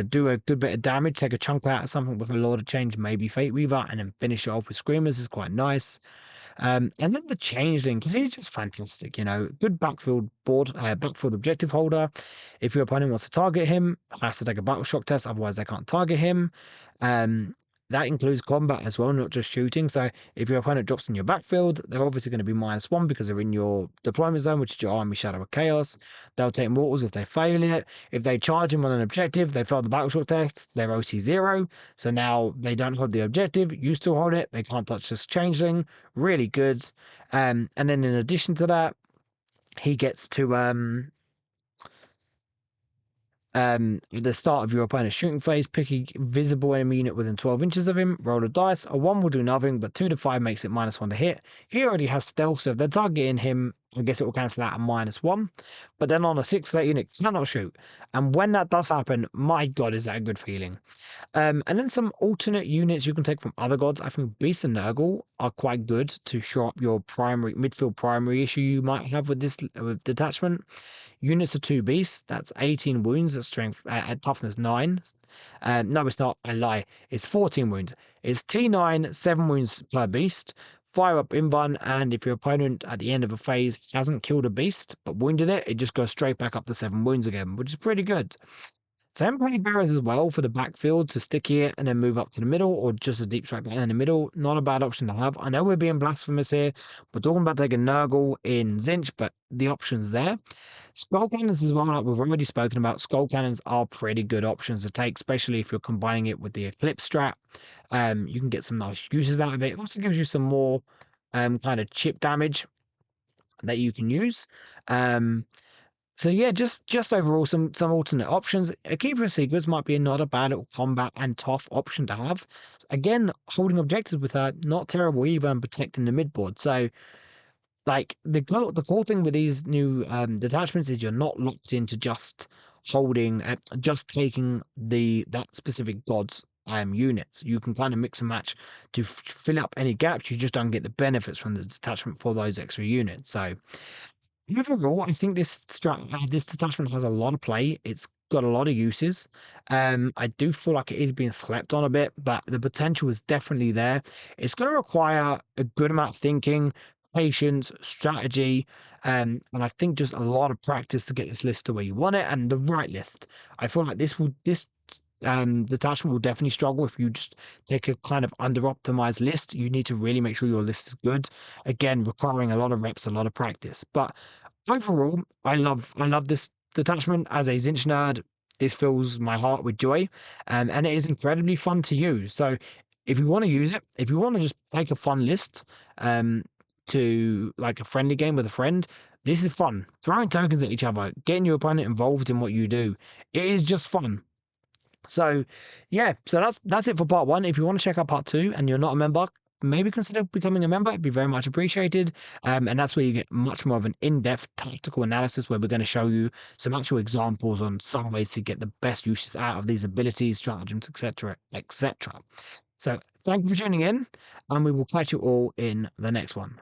do a good bit of damage, take a chunk out of something with a Lord of Change, maybe Fate Weaver, and then finish it off with Screamers is quite nice. And then the Changeling, because he's just fantastic, good backfield objective holder. If your opponent wants to target him, has to take a battle shock test, otherwise they can't target him. That includes combat as well, not just shooting. So if your opponent drops in your backfield, they're obviously going to be -1 because they're in your deployment zone, which is your army Shadow of Chaos. They'll take mortals if they fail it. If they charge him on an objective, they fail the battle shock test, they're OT 0. So now they don't hold the objective, you still hold it, they can't touch this Changeling. Really good. And then in addition to that, he gets to at the start of your opponent's shooting phase, pick a visible enemy unit within 12 inches of him, roll a dice. A 1 will do nothing, but 2 to 5 makes it -1 to hit. He already has stealth, so if they're targeting him, I guess it will cancel out a -1. But then on a 6, that unit cannot shoot. And when that does happen, my god, is that a good feeling. And then some alternate units you can take from other gods. I think Beast and Nurgle are quite good to show up your midfield primary issue you might have with this detachment. Units of 2 beasts, that's 18 wounds at strength at toughness 9. No, it's not. I lie. It's 14 wounds. It's T9, 7 wounds per beast. Fire up Invan, and if your opponent at the end of a phase hasn't killed a beast but wounded it, it just goes straight back up to 7 wounds again, which is pretty good. Same Plague Bearers as well for the backfield to stick here and then move up to the middle, or just a deep strike in the middle. Not a bad option to have. I know we're being blasphemous here. We're talking about taking Nurgle in Zinch, but the option's there. Skull Cannons as well, like we've already spoken about. Skull Cannons are pretty good options to take, especially if you're combining it with the Eclipse strat. You can get some nice uses out of it. It also gives you some more kind of chip damage that you can use. So yeah, just overall some alternate options. A Keeper of Secrets might be not a bad little combat and tough option to have. Again, holding objectives with her, not terrible either, and protecting the midboard. So like the cool thing with these new detachments is you're not locked into just holding, just taking that specific god's units. You can kind of mix and match to fill up any gaps. You just don't get the benefits from the detachment for those extra units. So overall, I think this detachment has a lot of play. It's got a lot of uses. I do feel like it is being slept on a bit, but the potential is definitely there. It's going to require a good amount of thinking, patience, strategy, and I think just a lot of practice to get this list to where you want it, and the right list. I feel like this detachment will definitely struggle if you just take a kind of under-optimized list. You need to really make sure your list is good. Again, requiring a lot of reps, a lot of practice. But overall, I love this detachment. As a Zinch nerd, this fills my heart with joy, and it is incredibly fun to use. So if you want to use it, if you want to just make a fun list to like a friendly game with a friend, this is fun. Throwing tokens at each other, getting your opponent involved in what you do, it is just fun. So yeah, so that's it for part 1. If you want to check out part 2 and you're not a member, maybe consider becoming a member. It'd be very much appreciated. And that's where you get much more of an in-depth tactical analysis, where we're going to show you some actual examples on some ways to get the best uses out of these abilities, stratagems, etc., etc. So thank you for tuning in, and we will catch you all in the next one.